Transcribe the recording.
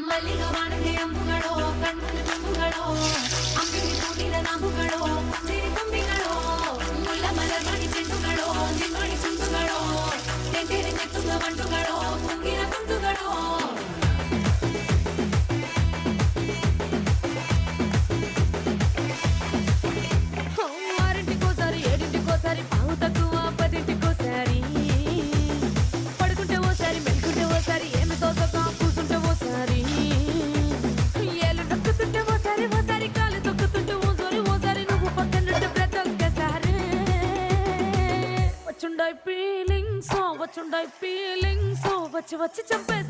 ಮಲ್ಲಿಗ ಬಾಣದೆ ಅಂಬುಗಳೋ ಕಣ್ಮುಂದು ತುಂಬುಗಳೋ ಅಂಗಡಿ ಕೂಡಿದ ನಾಮುಗಳೋ ಮುಂದಿರಿ ತುಂಬಿಗಳೋ ಮುಲ್ಲ ಮಲರ್ಮಣಿ ಚೆಂಡುಗಳೋ ನಿಮ್ಮಣಿ ಚುಂಡುಗಳೋ ತೆಂಟೆರೆ ನೆತ್ತುಗ ಬಂಡುಗಳೋ ಮುಂಗಿನ ತುಂಡುಗಳೋ ఆరింటికోసారి ఏడింటికోసారి పావు తక్కువ పదింటికోసారి పడుకుంటే ఓసారి మెలుకుంటే ఓసారి ఏమి తోసక కూసుంటే ఓసారి ఏళ్ళు నొక్కుతుంటే ఓసారి ఓసారి కాలు తొక్కుతుంటే ఓసారి నువ్వు పక్కనుంటే ప్రతి ఒక్కసారి వచ్చుండాయి ఫీలింగ్స్ వచ్చి వచ్చి చంపేసి